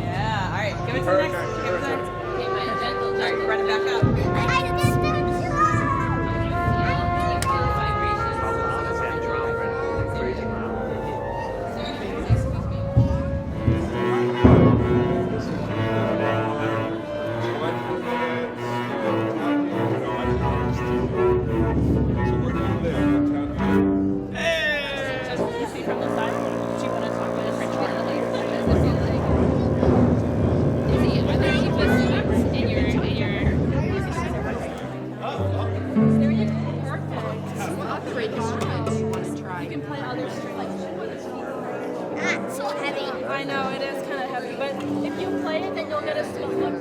Yeah, all right, give it to the next. Give it to the next. All right, run it back up. I know it is kind of heavy, but if you play it, then you'll get a slow look.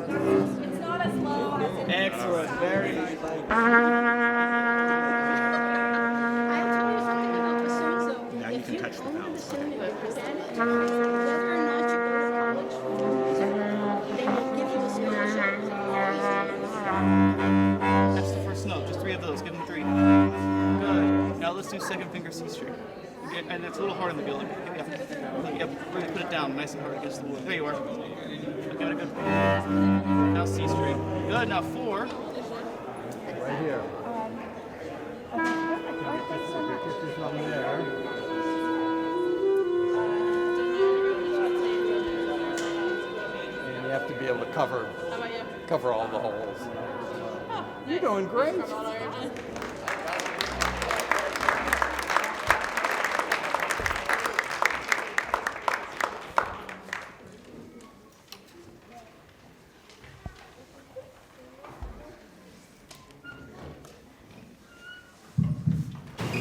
It's not as low as it is. Excellent, very nice. Now you can touch the valves. That's the first note, just 3 of those, give them 3. Good. Now let's do second finger C string. Okay, and it's a little hard in the beginning. Yep, really put it down nice and hard against the wood. There you are. Give it a good. Now C string. Good, now 4. Right here. Just this one there. And you have to be able to cover all the holes. You're doing great.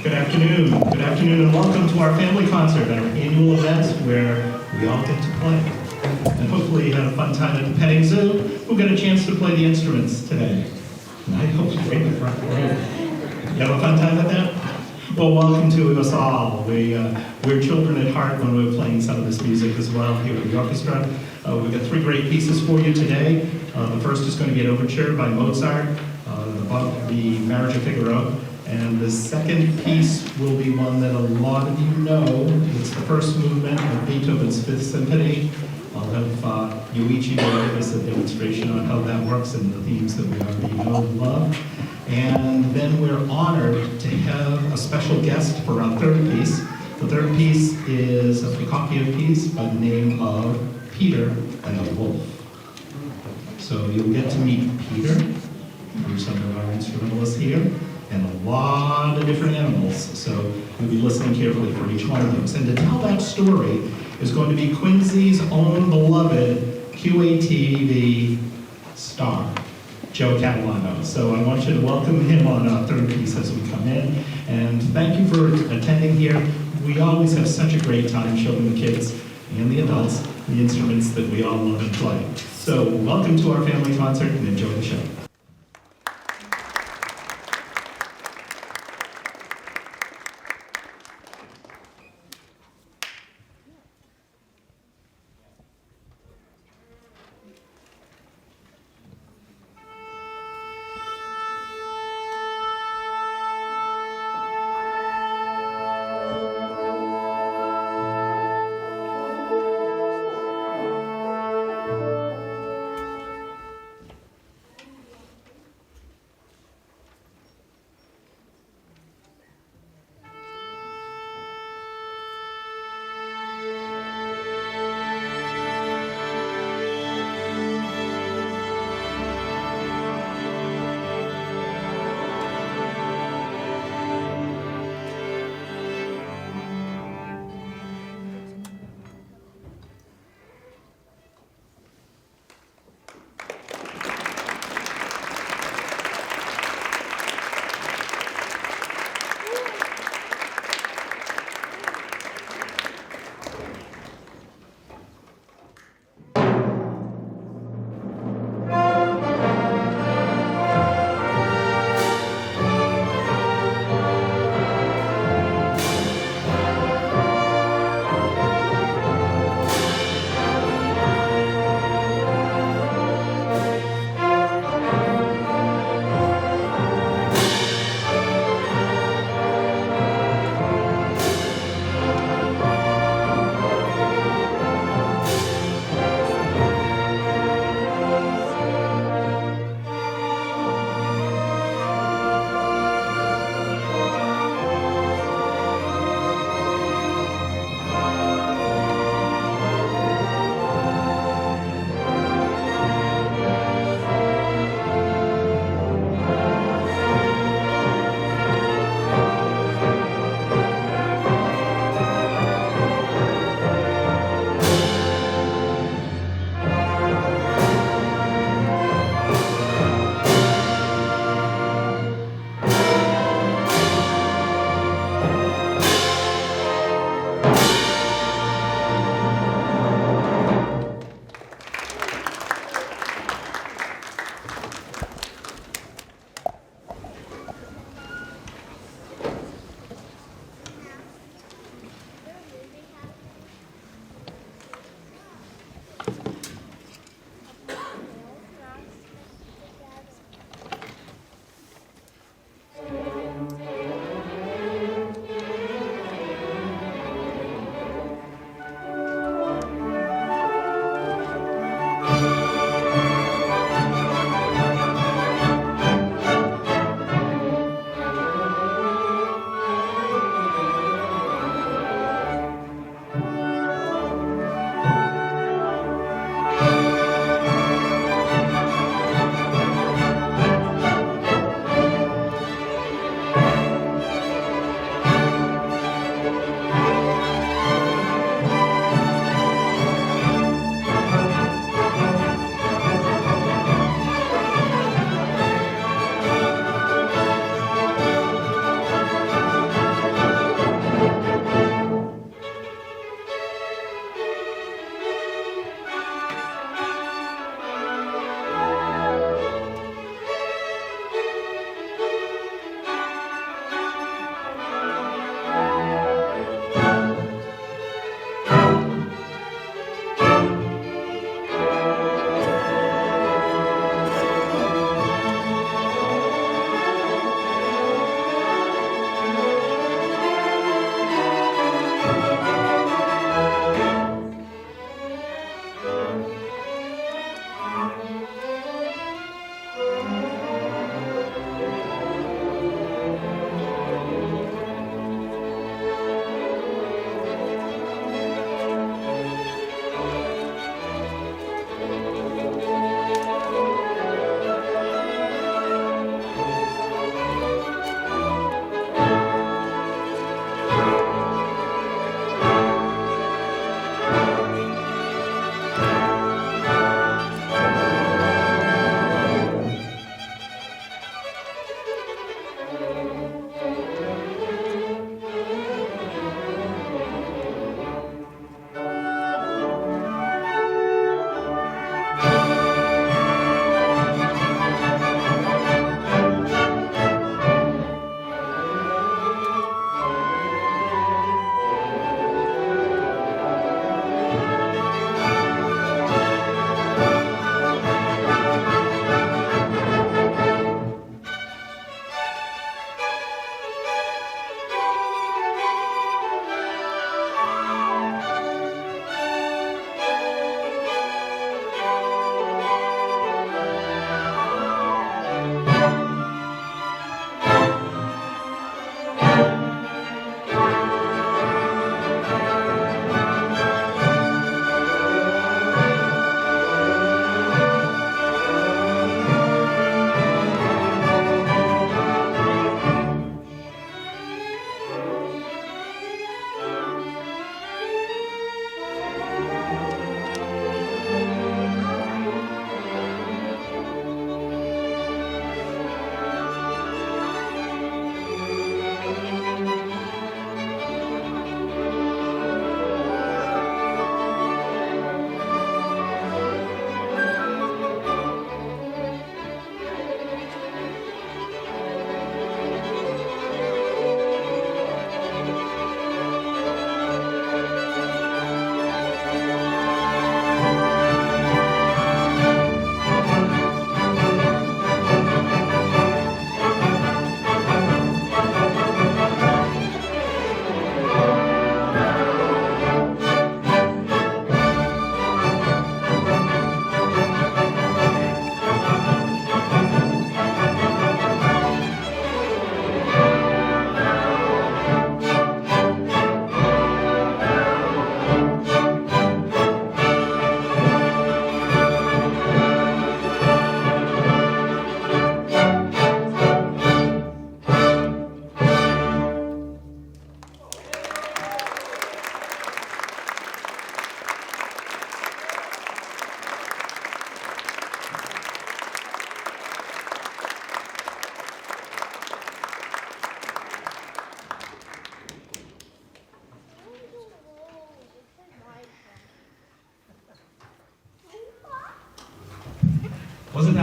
Good afternoon, and welcome to our family concert, our annual event where we all get to play. And hopefully you had a fun time at the petting zoo. We'll get a chance to play the instruments today. And I hope you break the front row. You have a fun time with that? Well, welcome to us all. We're children at heart when we're playing some of this music as well here at the orchestra. We've got 3 great pieces for you today. The first is going to be an overture by Mozart, the Marriage of Figaro. And the second piece will be one that a lot of you know. It's the first movement of Beethoven's 5th Symphony. I'll have Yuichi give us a demonstration on how that works and the themes that we already know and love. And then we're honored to have a special guest for our third piece. The third piece is a Prokofiev piece by the name of Peter and the Wolf. So you'll get to meet Peter, through some of our instrumentalists here, and a lot of different animals. So we'll be listening carefully for each one of those. And to tell that story is going to be Quincy's own beloved QATV star, Joe Catalano. So I want you to welcome him on our third piece as we come in. And thank you for attending here. We always have such a great time showing the kids and the adults the instruments that we all love and play. So welcome to our family concert and enjoy the show.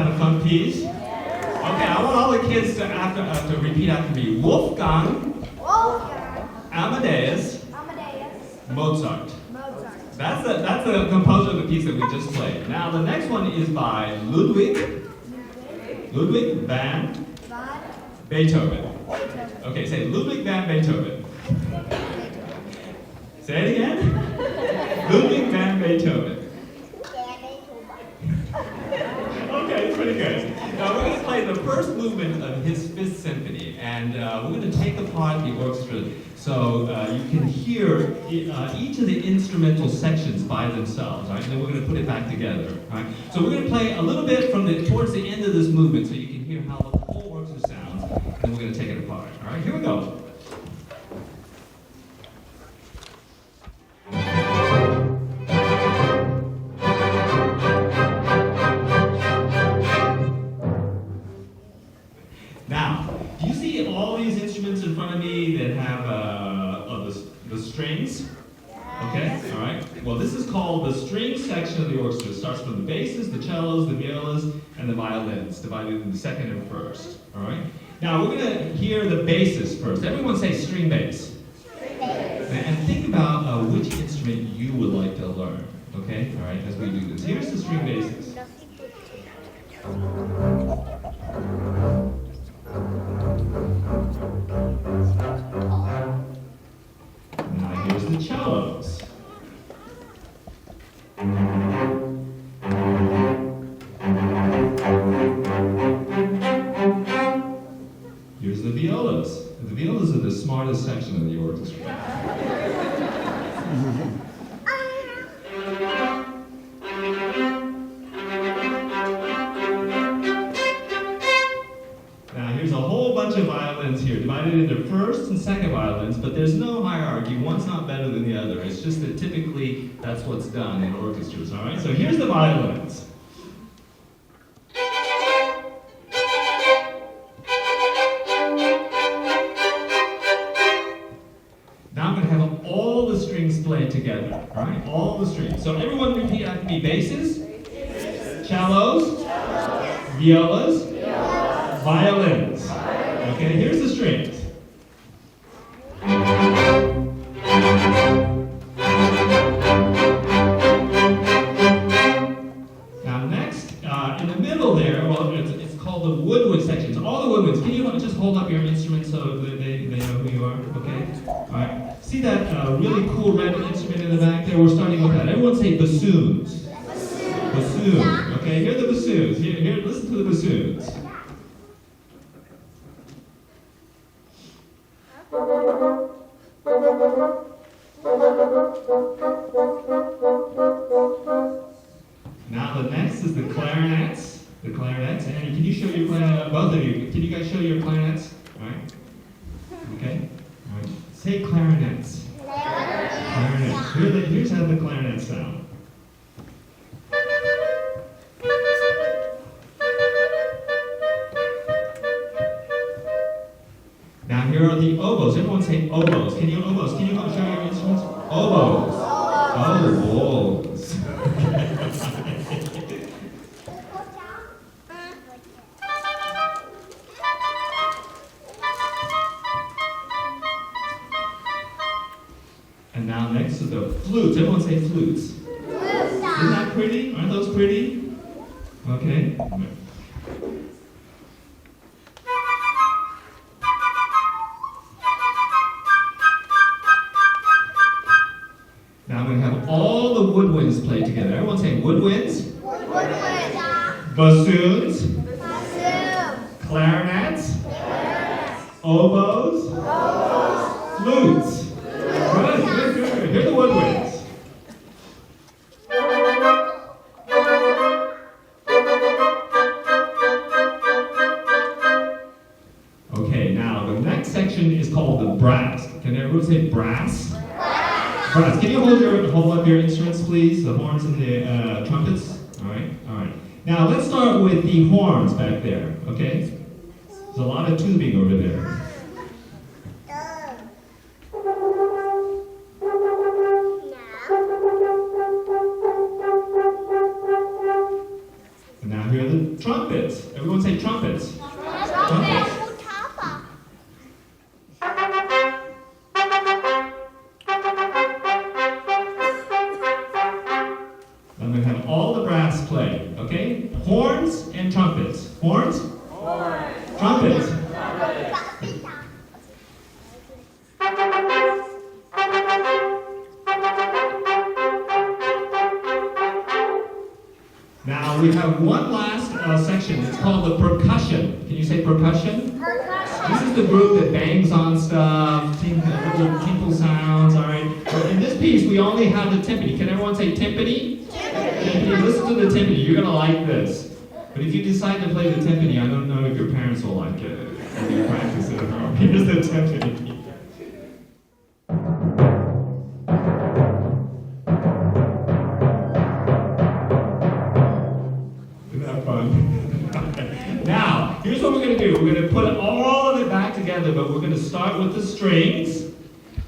have a fun piece? Okay, I want all the kids to repeat after me. Wolfgang Amadeus Mozart. That's the composer of the piece that we just played. Now the next one is by Ludwig van Beethoven. Okay, say Ludwig van Beethoven. Say it again. Ludwig van Beethoven. Okay, it's pretty good. Now we're going to play the first movement of his Fifth Symphony, and we're going to take apart the orchestra so you can hear each of the instrumental sections by themselves, right? And then we're going to put it back together, right? So we're going to play a little bit from towards the end of this movement so you can hear how the whole orchestra sounds, and then we're going to take it apart. All right, here we go. Now, do you see all these instruments in front of me that have the strings? Okay, all right. Well, this is called the string section of the orchestra. It starts from the basses, the cellos, the violas, and the violins, divided into second and first. All right. Now we're going to hear the basses first. Everyone say string bass. String bass. And think about which instrument you would like to learn. Okay, all right. As we do this, here's the string basses. Now here's the cellos. Here's the violas. The violas are the smartest section of the orchestra. Now here's a whole bunch of violins here, divided into first and second violins, but there's no hierarchy. One's not better than the other. It's just that typically that's what's done in orchestras, all right? So here's the violins. Now I'm going to have all the strings played together, all right? All the strings. So everyone repeat after me. Basses, cellos, violas, violins. Okay, here's the strings. Now next, in the middle there, well, it's called the woodwind sections. All the woodwinds. Can you just hold up your instruments so that they know who you are? Okay. All right. See that really cool red instrument in the back there? We're starting with that. Everyone say bassoons. Bassoons. Okay. Here are the bassoons. Here. Listen to the bassoons. Now the next is the clarinets. The clarinets. And can you show your clarinet? Both of you. Can you guys show your clarinets? All right. Okay. All right. Say clarinets. Clarinets. Here's how the clarinets sound. Now here are the oboes. Everyone say oboes. Can you oboes? Can you show your instruments? Oboes. Oboes. And now next to the flutes. Everyone say flutes. Isn't that pretty? Aren't those pretty? Okay. Now I'm going to have all the woodwinds played together. Everyone say woodwinds. Bassoons. Clarinets. Oboes. Flutes. Good. Hear the woodwinds. Okay, now the next section is called the brass. Can everyone say brass? Brass. Can you hold up your instruments, please? The horns and the trumpets. All right. Now let's start with the horns back there. Okay. There's a lot of tubing over there. And now here are the trumpets. trumpets. Everyone say trumpets. Trumpets. I'm going to have all the brass play, okay? Horns and trumpets. Horns? Horns. Trumpets. Now we have one last section. It's called the percussion. Can you say percussion? Percussion. This is the group that bangs on stuff, little tinkle sounds, all right? So in this piece, we only have the timpani. Can everyone say timpani? Timpani. Listen to the timpani. You're going to like this. But if you decide to play the timpani, I don't know if your parents will like it. If you practice it at home. Here's the timpani. Now, here's what we're going to do. We're going to put all of it back together, but we're going to start with the strings,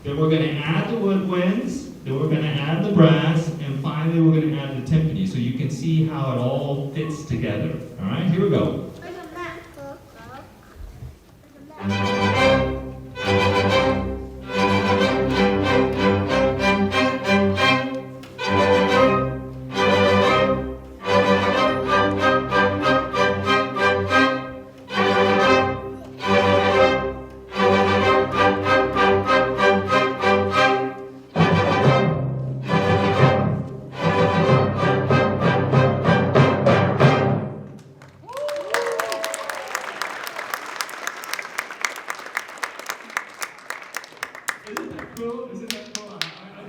then we're going to add the woodwinds, then we're going to add the brass, and finally we're going to add the timpani, so you can see how it all fits together. All right, here we go. Isn't that cool?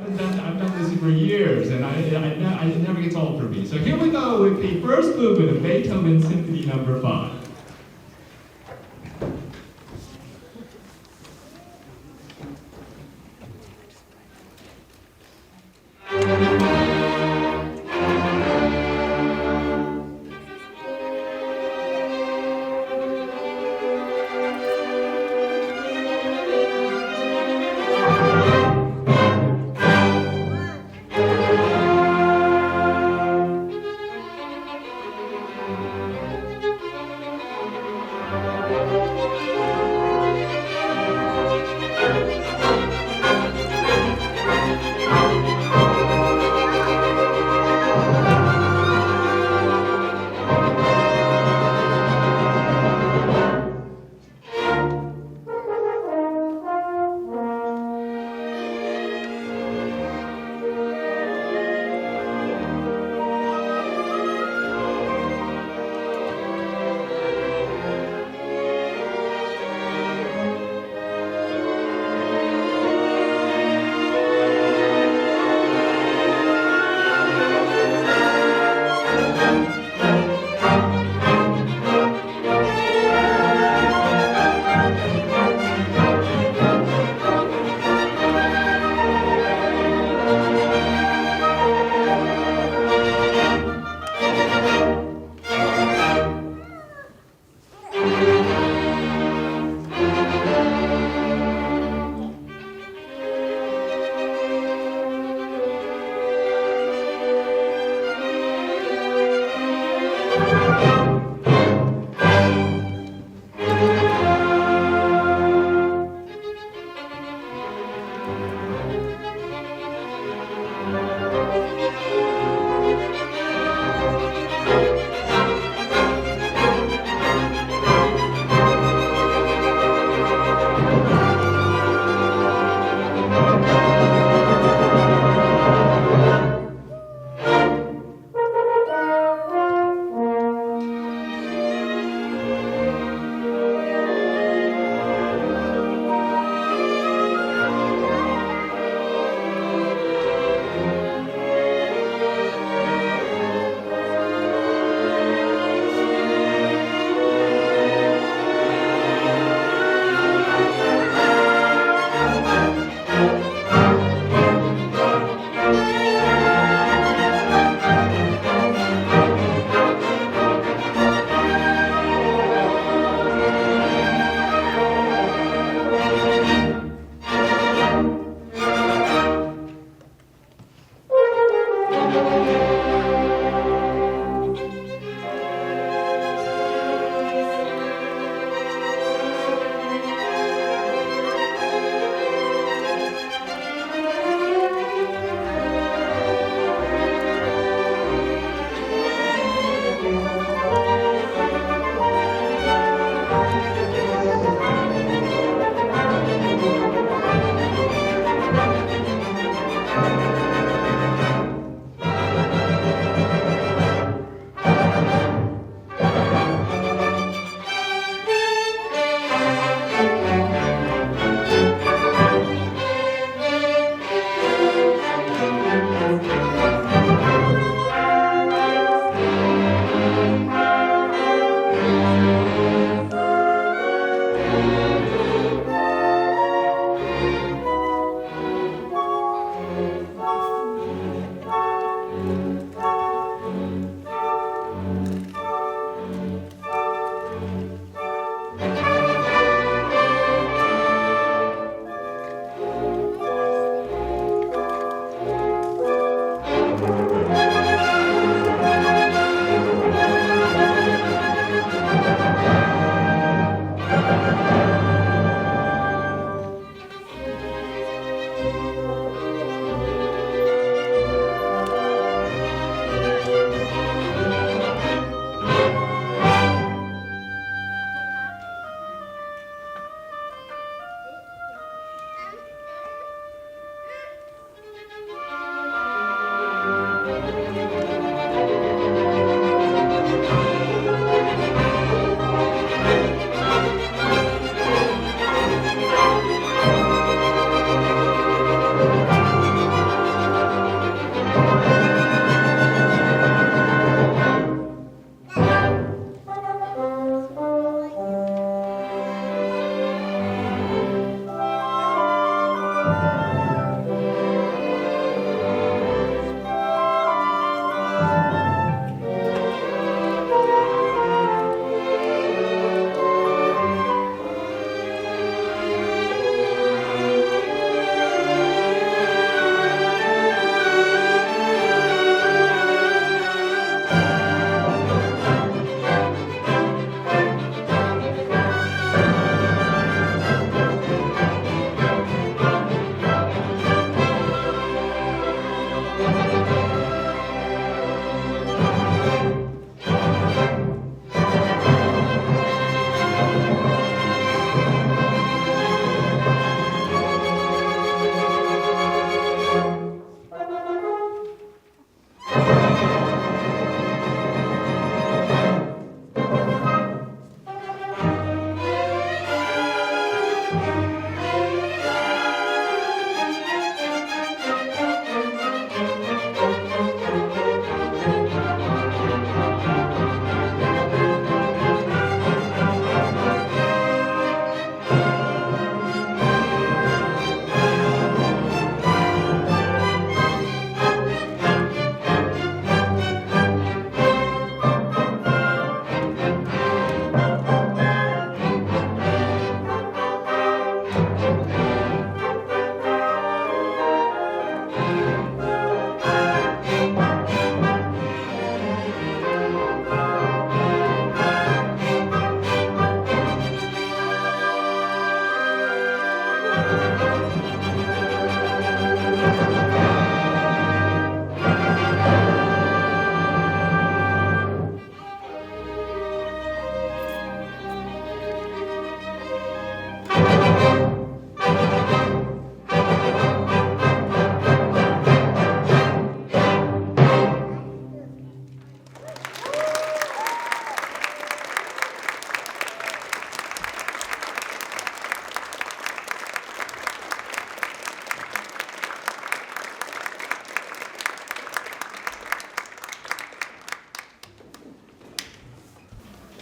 I've done this for years, and it never gets old for me. So here we go with the first movement of Beethoven Symphony Number 5.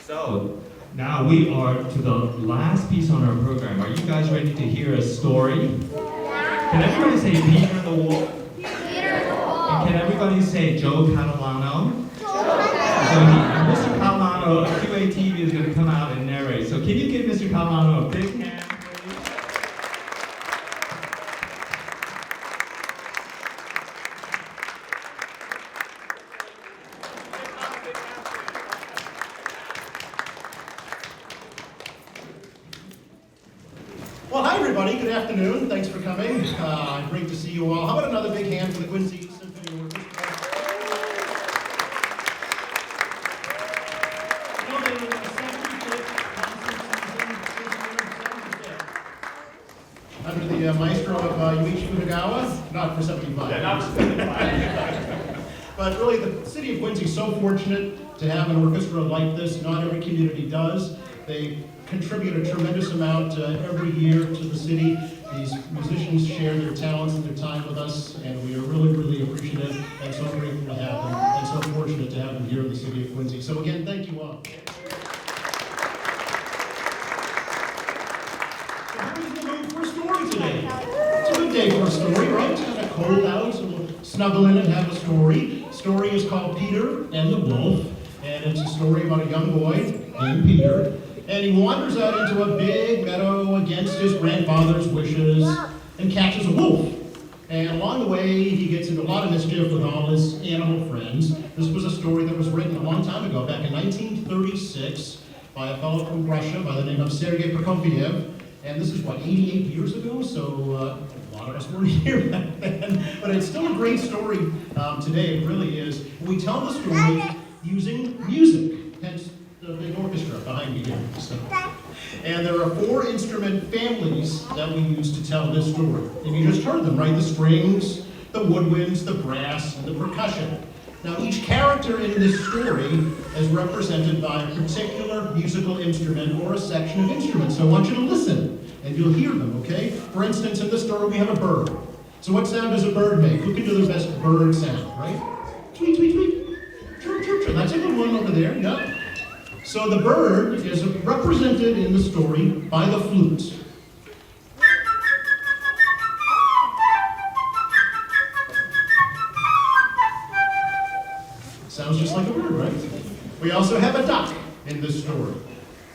So, now we are to the last piece on our program. Are you guys ready to hear a story? Can everybody say Peter the Wolf? And can everybody say Joe Catalano? Mr. Catalano of QATV is going to come out and narrate. So can you give Mr. Catalano a big hand, please? Well, hi everybody. Good afternoon. Thanks for coming. Great to see you all. How about another big hand for the Quincy Symphony Orchestra? You know, they're in the 75th concert season, 75th. Under the maestro of Yuichi Funagawa, not for 75. Yeah, not for 75. But really, the city of Quincy is so fortunate to have an orchestra like this. Not every community does. They contribute a tremendous amount every year to the city. These musicians share their talents and their time with us, and we are really, really appreciative and so grateful to have them, and so fortunate to have them here in the city of Quincy. So again, thank you all. So how is the mood for a story today? It's a good day for a story, right? It's kind of cold out, so we'll snuggle in and have a story. The story is called Peter and the Wolf, and it's a story about a young boy named Peter. And he wanders out into a big meadow against his grandfather's wishes and catches a wolf. And along the way, he gets into a lot of mischief with all his animal friends. This was a story that was written a long time ago, back in 1936, by a fellow from Russia by the name of Sergei Prokofiev. And this is, 88 years ago? So a lot of us weren't here back then. But it's still a great story today, it really is. We tell the story using music, hence the big orchestra behind me here. So. And there are 4 instrument families that we use to tell this story. And you just heard them, right? The strings, the woodwinds, the brass, and the percussion. Now each character in this story is represented by a particular musical instrument or a section of instruments. So I want you to listen, and you'll hear them, okay? For instance, in this story we have a bird. So what sound does a bird make? Who can do the best bird sound, right? Tweet, tweet, tweet. Chirp, chirp, chirp. That's a good one over there, yeah. So the bird is represented in the story by the flute. Sounds just like a bird, right? We also have a duck in this story.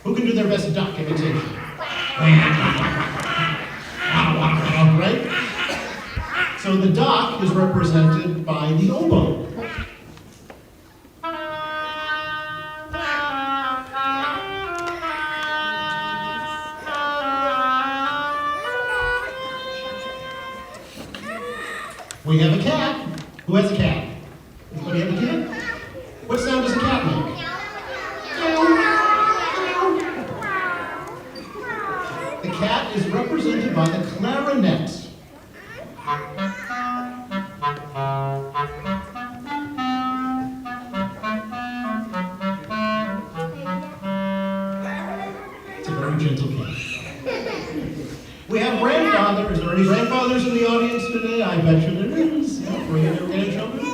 Who can do their best duck imitation? Right? So the duck is represented by the oboe. We have a cat. Who has a cat? Anybody have a cat? What sound does a cat make? The cat is represented by the clarinet. It's a very gentle cat. We have grandfather. Is there any grandfathers in the audience today? I bet you there is. Yeah, bring in your grandchildren.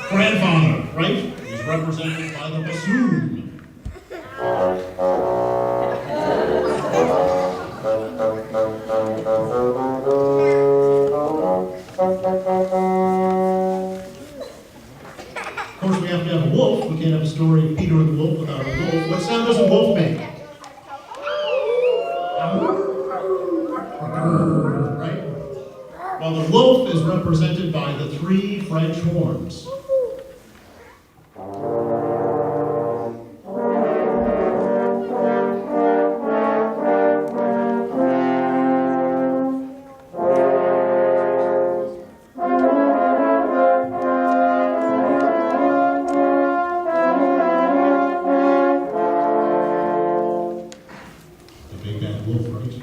Grandfather, right? He's represented by the bassoon. Of course, we have to have a wolf. We can't have a story of Peter and the Wolf without a wolf. What sound does a wolf make? Right? Well, the wolf is represented by the 3 French horns. The big bad wolf, right?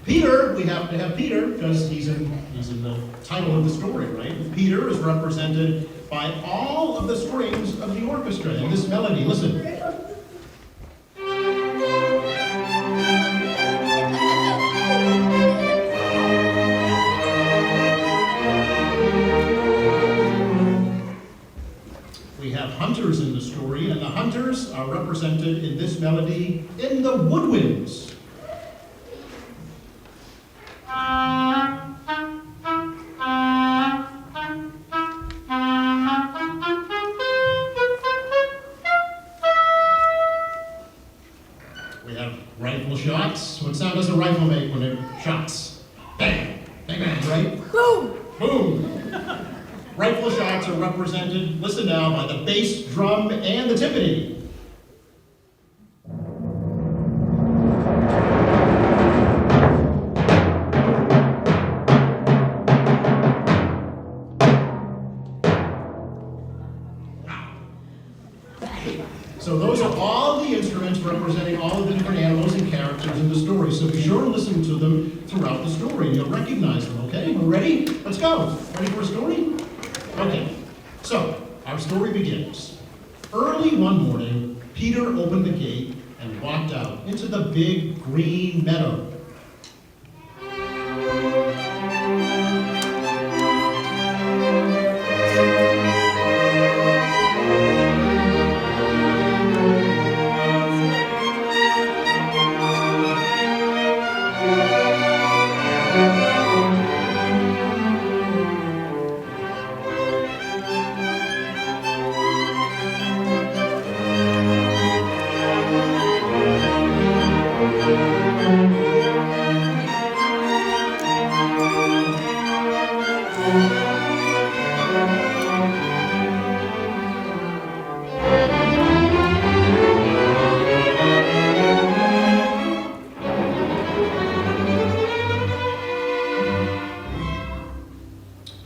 Peter, we have to have Peter because he's in the title of the story, right? Peter is represented by all of the strings of the orchestra in this melody. Listen. We have hunters in the story, and the hunters are represented represented in this melody in the woodwinds. We have rifle shots. What sound does a rifle make when it shots? Bang! Bang, bang, right? Boom! Boom! Rifle shots are represented, listen now, by the bass drum and the timpani. So those are all the instruments representing all of the different animals and characters in the story. So be sure to listen to them throughout the story, and you'll recognize them, okay? We're ready? Let's go. Ready for a story? Okay. So, our story begins. Early one morning, Peter opened the gate and walked out into the big green meadow.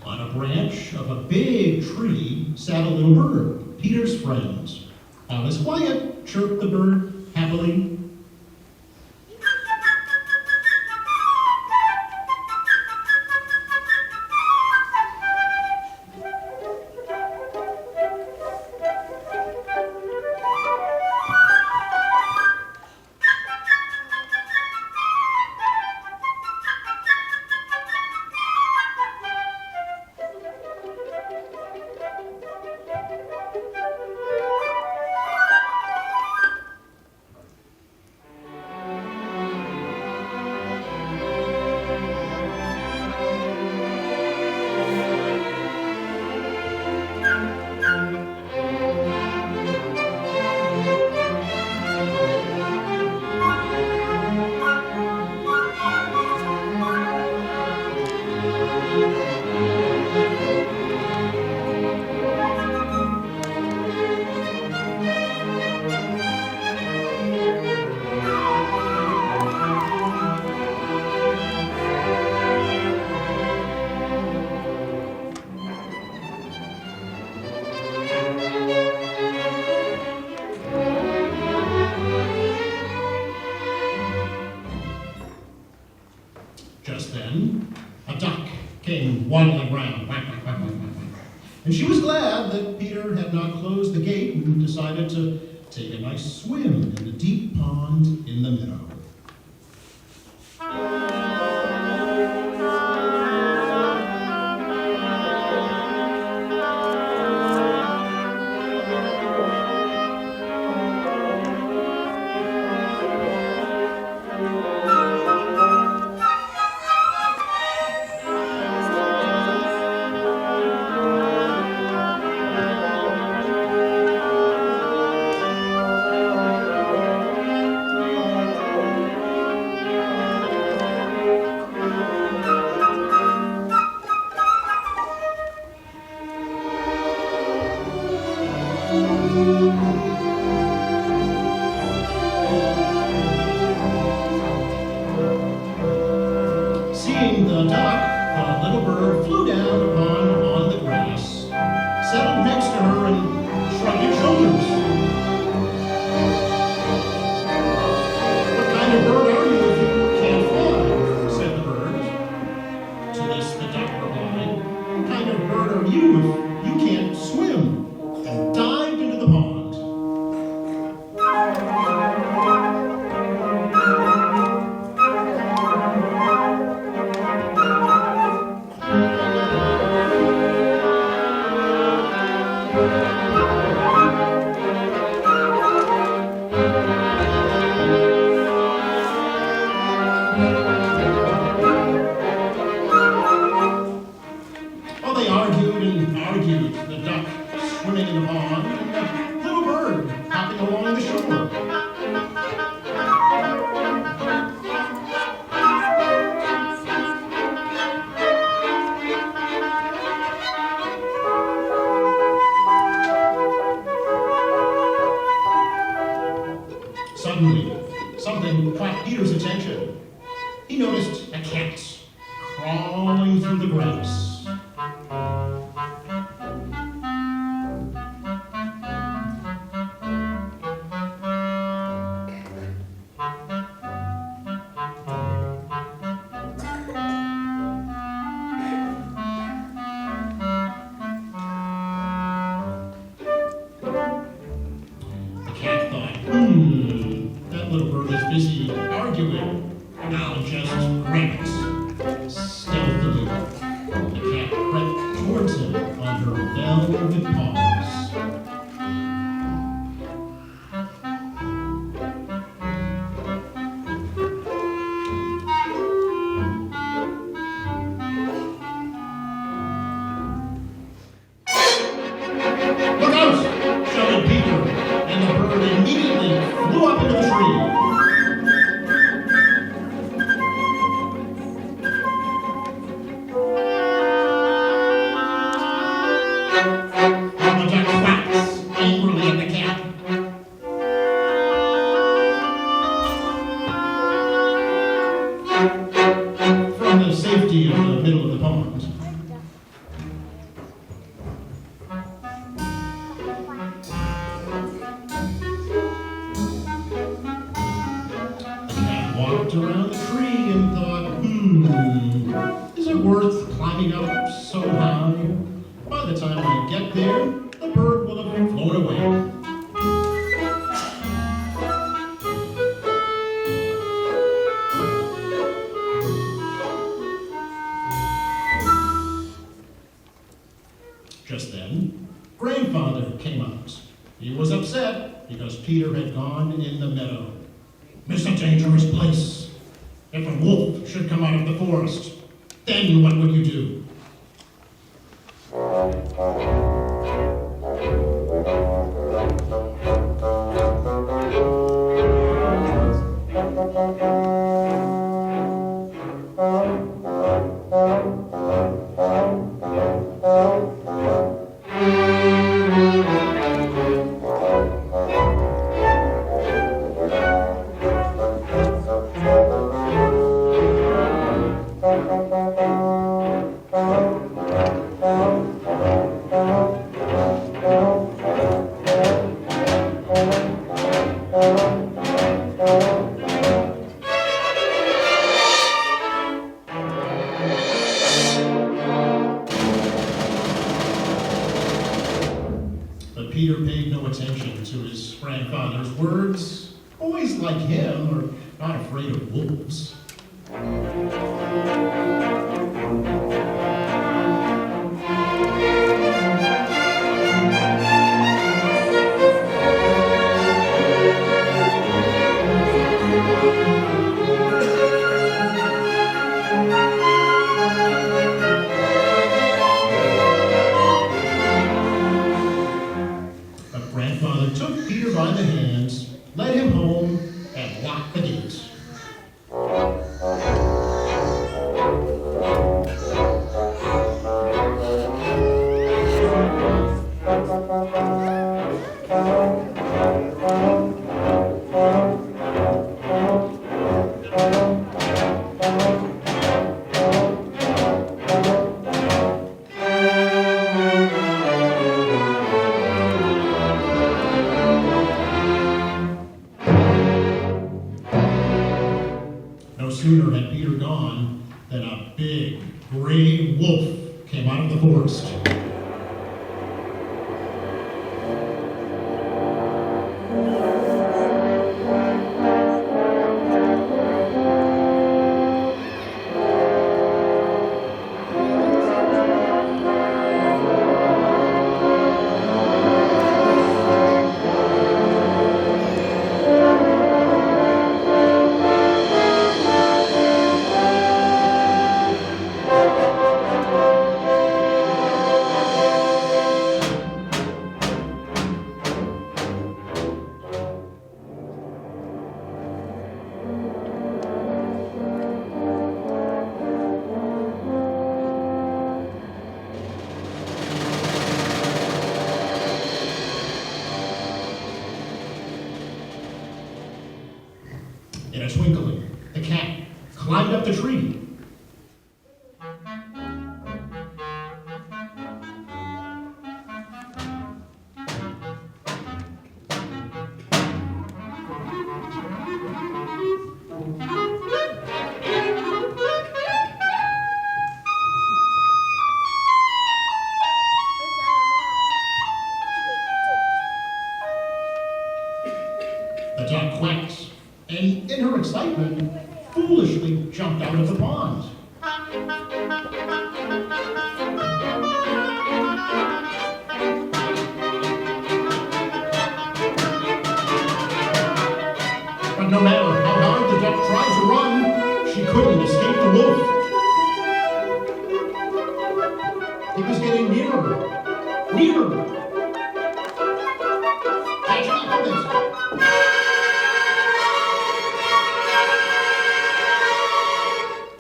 On a branch of a big tree sat a little bird, Peter's friend. All is quiet, chirped the bird happily. Just then, a duck came waddling round, quack, quack, quack, quack, quack, quack. And she was glad that Peter had not closed the gate and decided to take a nice swim in the deep pond in the meadow. Seeing the duck, the little bird flew down on the grass, settled next to her, and shrugged its shoulders. "What kind of bird are you if you can't fly?" said the bird. To this the duck replied, "What kind of bird are you if you can't swim?" and dived into the pond. Suddenly, something caught Peter's attention. He noticed a cat crawling through the grass. The cat thought, that little bird is busy arguing. I'll just grab it. Stealthily, the cat crept towards him on her velvet paws. Look out! Shouted Peter, and the bird immediately flew up into the tree. The duck quacks angrily at the cat. From the safety of the middle of the pond. The cat walked around the tree and thought, is it worth climbing up so high? By the time I get there, the bird will have flown away. Just then, Grandfather came out. He was upset because Peter had gone in the meadow. It's a dangerous place. If a wolf should come out of the forest, then what would you do? But Peter paid no attention to his grandfather's words. Boys like him are not afraid of wolves. But grandfather took Peter by the hands, led him home, and locked the gate. No sooner had Peter gone than a big gray wolf came out of the forest. In a twinkling, the cat climbed up the tree. The duck quacked, and in her excitement, foolishly jumped out of the pond. But no matter how hard the duck tried to run, she couldn't escape the wolf. He was getting nearer, nearer. Catch up with it.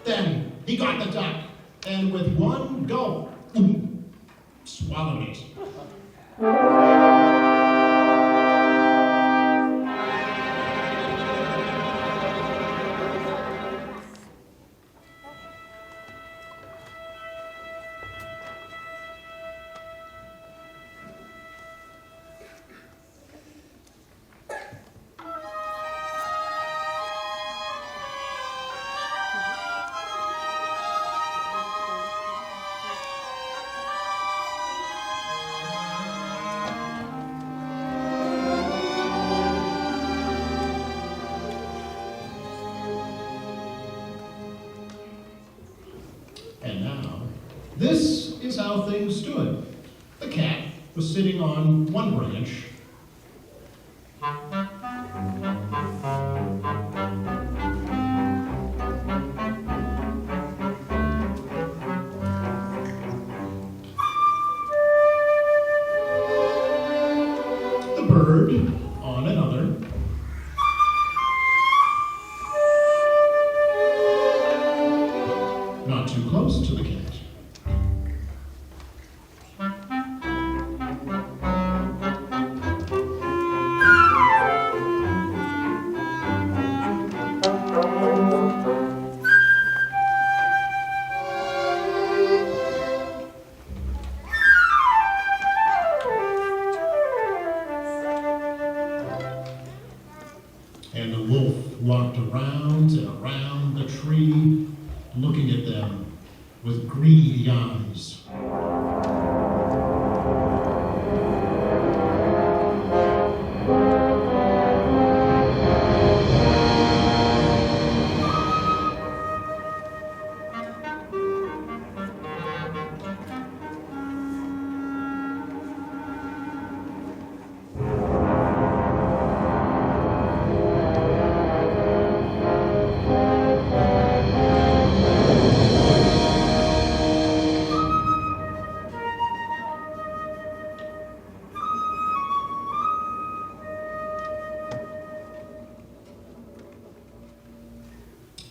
Then he got the duck, and with one gulp, swallowed it. And now, this is how things stood. The cat was sitting on one branch. The bird on another. Not too close to the cat. And the wolf walked around and around the tree, looking at them with greedy eyes.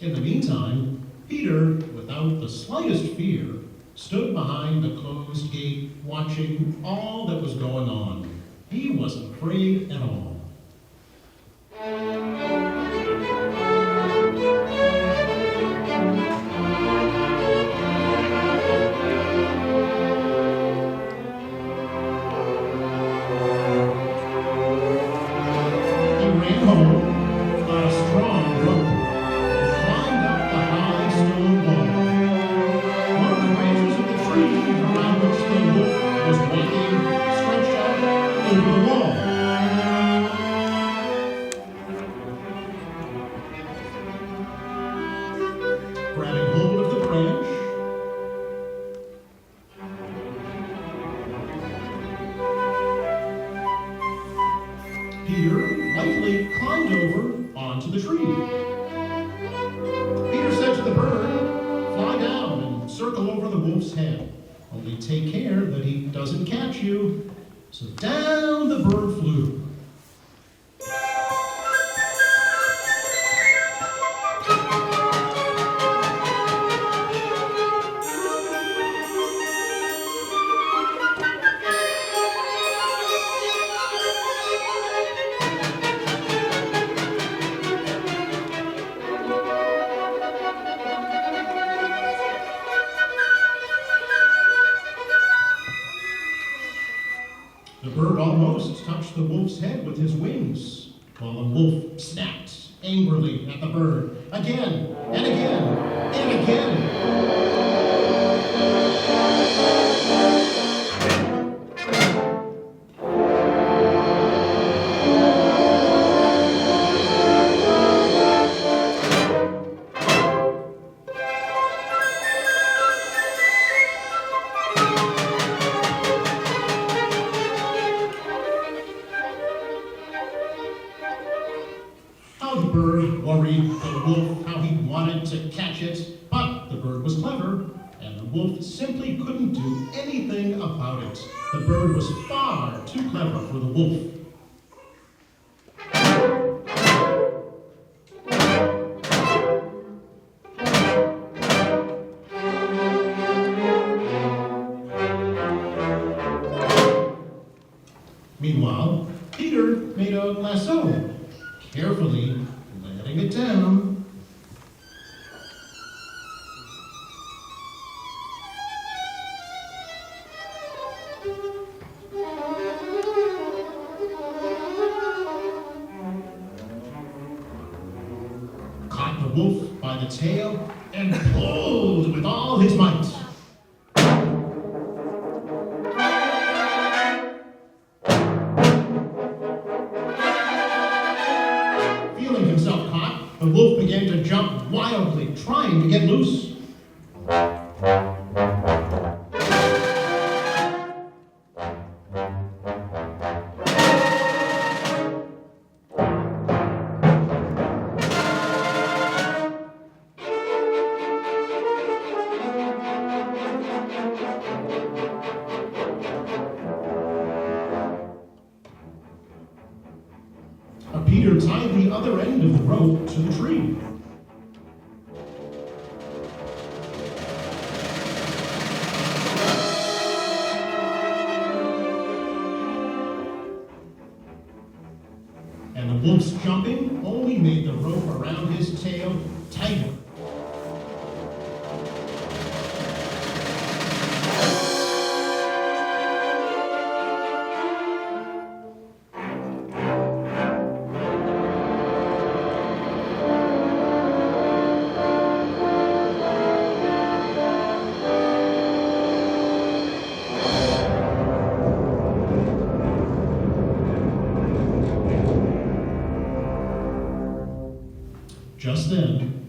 In the meantime, Peter, without the slightest fear, stood behind the closed gate, watching all that was going on. He wasn't afraid at all. He ran home, got a strong rope, climbed up the high stone wall. One of the branches of the tree around which the wolf was walking stretched out over the wall. Grabbing hold of the branch, Peter lightly climbed over onto the tree. Peter said to the bird, "Fly down and circle over the wolf's head. Only take care that he doesn't catch you." So down the bird flew. the wolf's head with his wings, while the wolf snapped angrily at the bird again and again and again. How the bird worried the wolf how he wanted to catch it, but the bird was clever, and the wolf simply couldn't do anything about it. The bird was far too clever for the wolf. Meanwhile, Peter made a lasso, carefully letting it down. Caught the wolf by the tail and pulled with all his might. Feeling himself caught, the wolf began to jump wildly, trying to get loose. Peter tied the other end of the rope to the tree. And the wolf's jumping only made the rope around his tail tighter. Just then,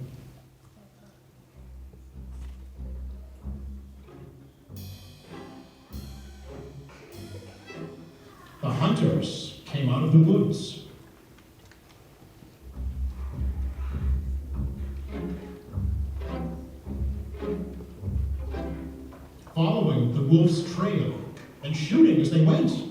the hunters came out of the woods. Following the wolf's trail and shooting as they went.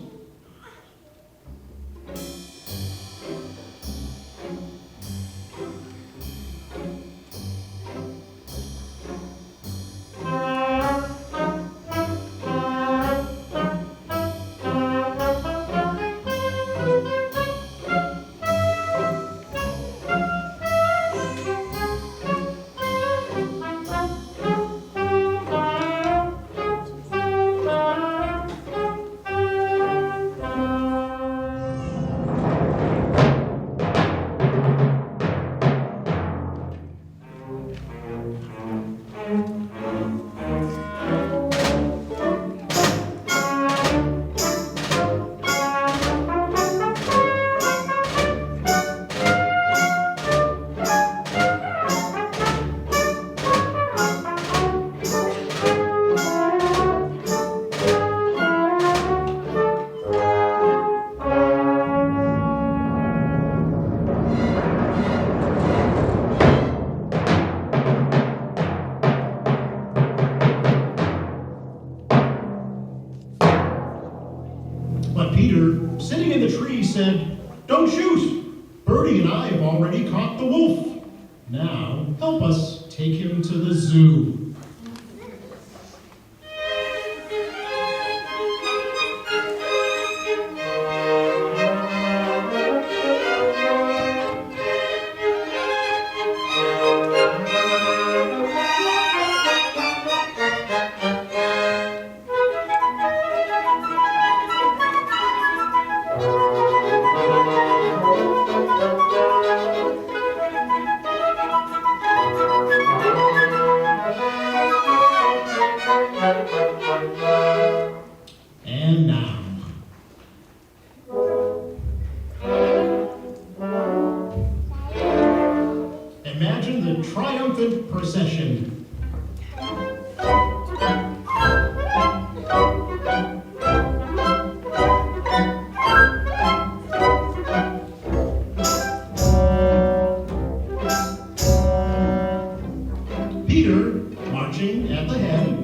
But Peter, sitting in the tree, said, "Don't shoot! Birdie and I have already caught the wolf. Now, help us take him to the zoo." imagine the triumphant procession. Peter marching at the head.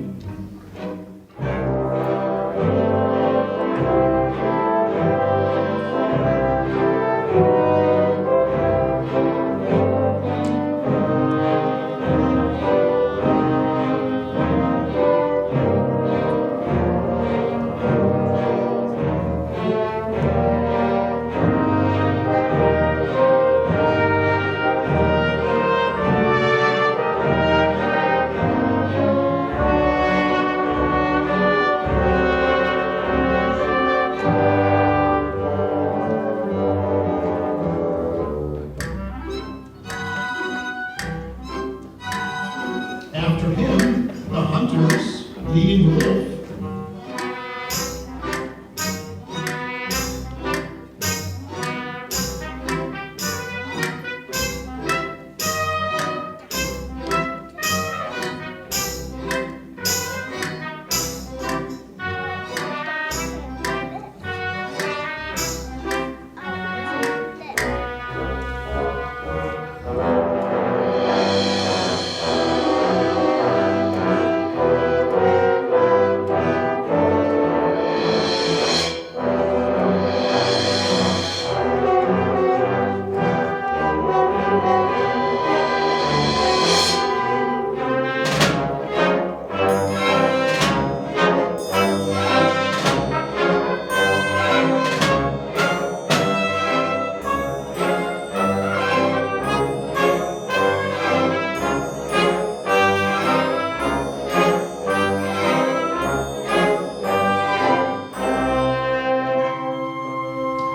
After him, the hunters leading the wolf.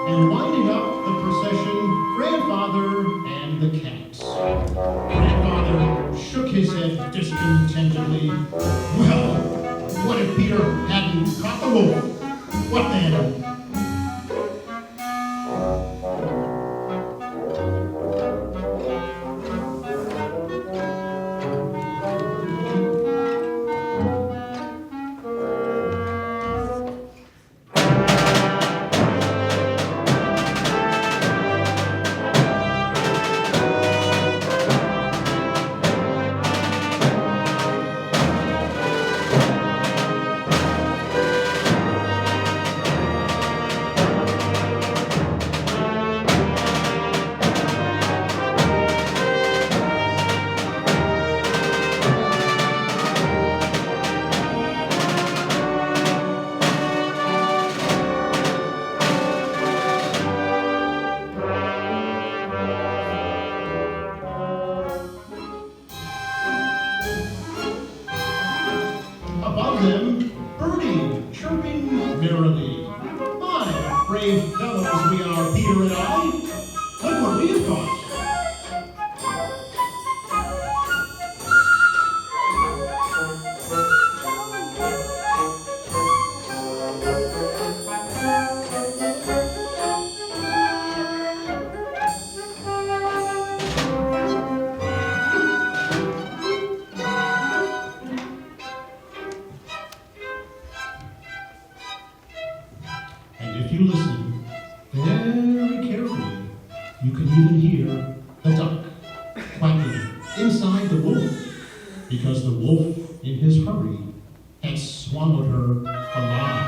And winding up the procession, Grandfather and the cats. Grandfather shook his head discontentedly. Well, what if Peter hadn't caught the wolf? What then? Above them, birdie chirping merrily. My brave fellows we are, Peter and I. Look what we have got. And if you listen very carefully, you can even hear the duck quacking inside the wolf, because the wolf, in his hurry, had swallowed her alive.